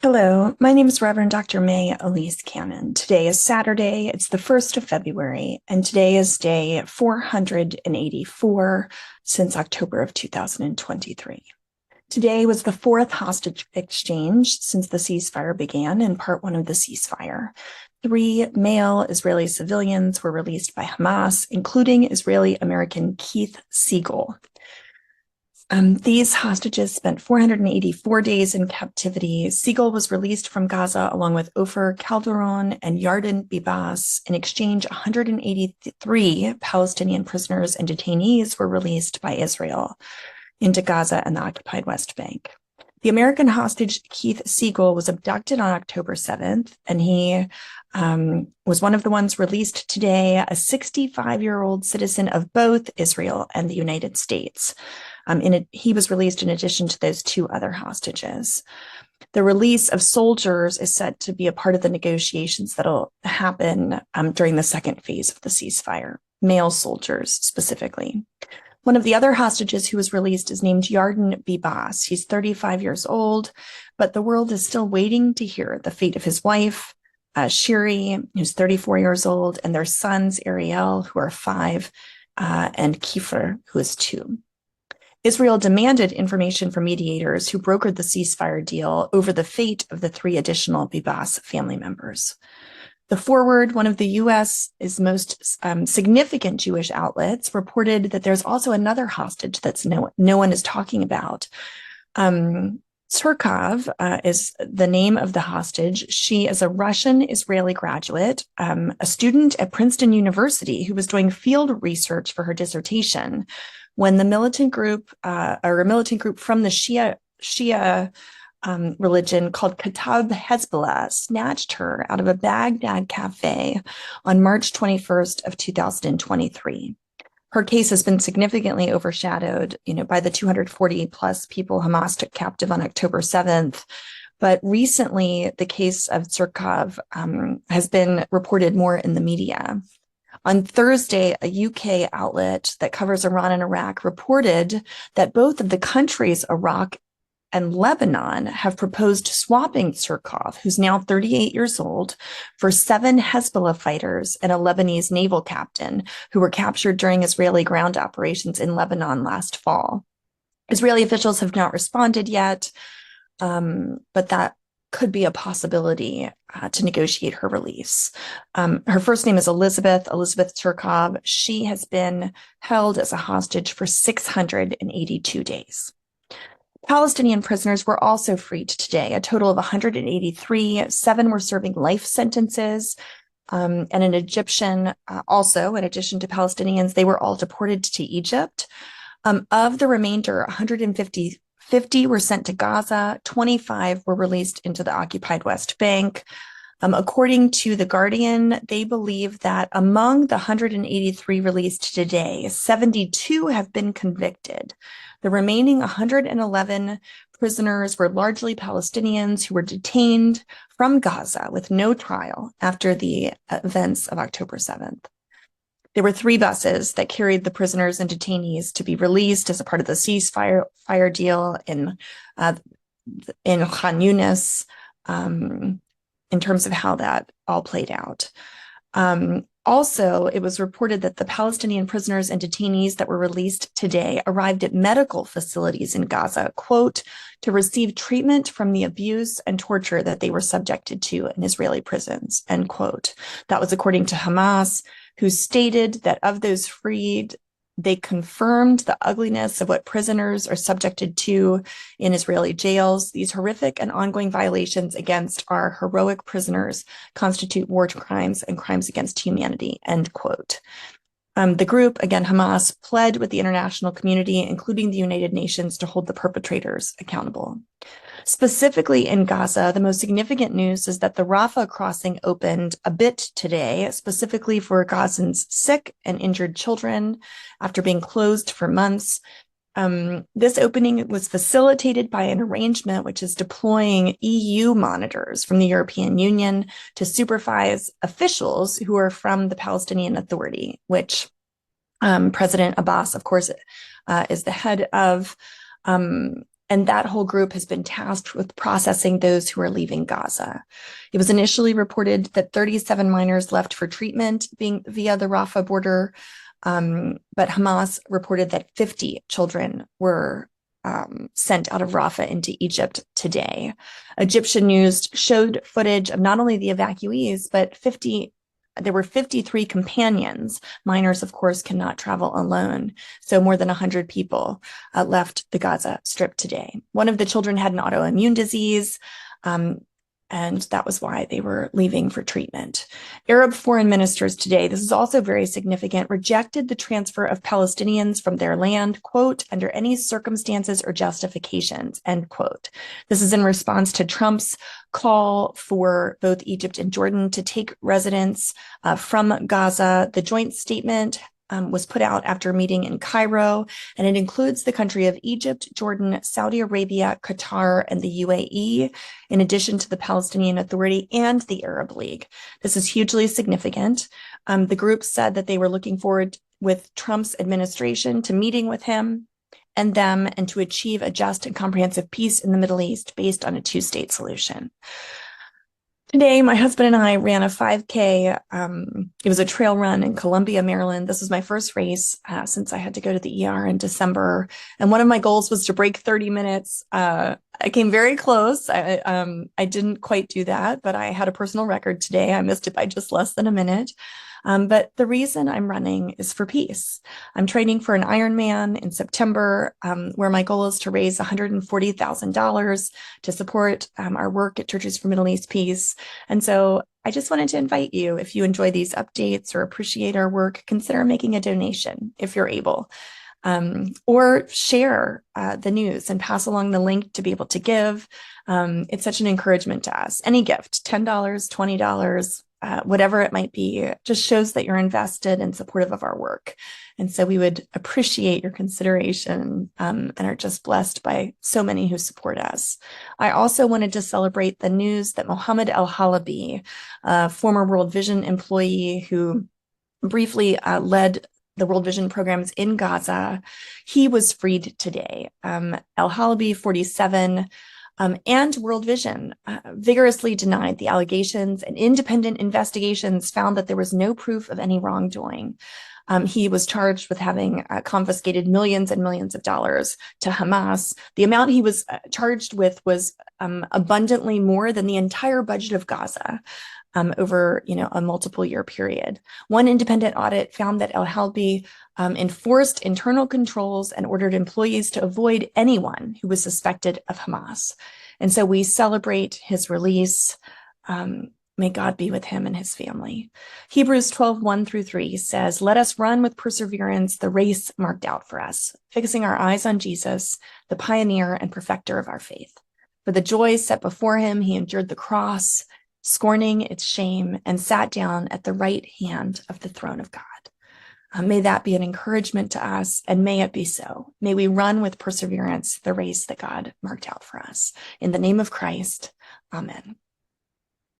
Hello, my name is Reverend Dr. May Elise Cannon. Today is Saturday, it's the 1st of February, and today is day 484 since October of 2023. Today was the fourth hostage exchange since the ceasefire began in part one of the ceasefire. 3 male Israeli civilians were released by Hamas, including Israeli-American Keith Siegel. These hostages spent 484 days in captivity. Siegel was released from Gaza along with Ofer Calderon and Yarden Bibas. In exchange, 183 Palestinian prisoners and detainees were released by Israel into Gaza and the occupied West Bank. The American hostage Keith Siegel was abducted on October 7th, and he was one of the ones released today, a 65-year-old citizen of both Israel and the United States. He was released in addition to those 2 other hostages. The release of soldiers is set to be a part of the negotiations that'll happen during the second phase of the ceasefire, male soldiers specifically. One of the other hostages who was released is named Yarden Bibas. He's 35 years old, but the world is still waiting to hear the fate of his wife, Shiri, who's 34 years old, and their sons, Ariel, who are 5, and Kiefer, who is 2. Israel demanded information from mediators who brokered the ceasefire deal over the fate of the 3 additional Bibas family members. The Forward, one of the U.S.'s most significant Jewish outlets, reported that there's also another hostage that's no one is talking about. Turkov is the name of the hostage. She is a Russian-Israeli graduate, a student at Princeton University who was doing field research for her dissertation when the militant group from the Shia religion called Kataib Hezbollah snatched her out of a Baghdad cafe on March 21st of 2023. Her case has been significantly overshadowed, by the 240 plus people Hamas took captive on October 7th. But recently, the case of Surkov has been reported more in the media. On Thursday, a UK outlet that covers Iran and Iraq reported that both of the countries, Iraq and Lebanon, have proposed swapping Surkov, who's now 38 years old, for 7 Hezbollah fighters and a Lebanese naval captain who were captured during Israeli ground operations in Lebanon last fall. Israeli officials have not responded yet, but that could be a possibility to negotiate her release. Her first name is Elizabeth Turkov. She has been held as a hostage for 682 days. Palestinian prisoners were also freed today, a total of 183. 7 were serving life sentences, and an Egyptian also, in addition to Palestinians, they were all deported to Egypt. Of the remainder, 150 were sent to Gaza, 25 were released into the occupied West Bank. According to The Guardian, they believe that among the 183 released today, 72 have been convicted. The remaining 111 prisoners were largely Palestinians who were detained from Gaza with no trial after the events of October 7th. There were 3 buses that carried the prisoners and detainees to be released as a part of the ceasefire deal in Khan Yunis, in terms of how that all played out. Also, it was reported that the Palestinian prisoners and detainees that were released today arrived at medical facilities in Gaza, quote, to receive treatment from the abuse and torture that they were subjected to in Israeli prisons, end quote. That was according to Hamas, who stated that of those freed, they confirmed the ugliness of what prisoners are subjected to in Israeli jails. These horrific and ongoing violations against our heroic prisoners constitute war crimes and crimes against humanity, end quote. The group, again, Hamas, pled with the international community, including the United Nations, to hold the perpetrators accountable. Specifically in Gaza, the most significant news is that the Rafah crossing opened a bit today, specifically for Gazans' sick and injured children after being closed for months. This opening was facilitated by an arrangement which is deploying EU monitors from the European Union to supervise officials who are from the Palestinian Authority, which President Abbas, of course, is the head of. And that whole group has been tasked with processing those who are leaving Gaza. It was initially reported that 37 minors left for treatment being via the Rafah border, but Hamas reported that 50 children were sent out of Rafah into Egypt today. Egyptian news showed footage of not only the evacuees, but there were 53 companions. Minors, of course, cannot travel alone. So more than 100 people left the Gaza Strip today. One of the children had an autoimmune disease, and that was why they were leaving for treatment. Arab foreign ministers today, this is also very significant, rejected the transfer of Palestinians from their land, quote, under any circumstances or justifications, end quote. This is in response to Trump's call for both Egypt and Jordan to take residents from Gaza. The joint statement was put out after a meeting in Cairo, and it includes the country of Egypt, Jordan, Saudi Arabia, Qatar, and the UAE, in addition to the Palestinian Authority and the Arab League. This is hugely significant. The group said that they were looking forward with Trump's administration to meeting with him and them and to achieve a just and comprehensive peace in the Middle East based on a two-state solution. Today, my husband and I ran a 5K. It was a trail run in Columbia, Maryland. This was my first race since I had to go to the ER in December. And one of my goals was to break 30 minutes. I came very close. I didn't quite do that, but I had a personal record today. I missed it by just less than a minute. But the reason I'm running is for peace. I'm training for an Ironman in September, where my goal is to raise $140,000 to support our work at Churches for Middle East Peace. And so I just wanted to invite you, if you enjoy these updates or appreciate our work, consider making a donation if you're able. Or share the news and pass along the link to be able to give. It's such an encouragement to us. Any gift, $10, $20, whatever it might be, just shows that you're invested and supportive of our work. And so we would appreciate your consideration and are just blessed by so many who support us. I also wanted to celebrate the news that Mohammed El-Halabi, a former World Vision employee who briefly led the World Vision programs in Gaza, he was freed today. El-Halabi, 47, and World Vision vigorously denied the allegations, and independent investigations found that there was no proof of any wrongdoing. He was charged with having confiscated millions and millions of dollars to Hamas. The amount he was charged with was abundantly more than the entire budget of Gaza. Over a multiple year period. One independent audit found that El-Halabi enforced internal controls and ordered employees to avoid anyone who was suspected of Hamas. And so we celebrate his release. May God be with him and his family. Hebrews 12:1-3 says, "Let us run with perseverance the race marked out for us, fixing our eyes on Jesus, the pioneer and perfecter of our faith. For the joy set before him, he endured the cross, scorning its shame, and sat down at the right hand of the throne of God." May that be an encouragement to us, and may it be so. May we run with perseverance the race that God marked out for us. In the name of Christ, amen.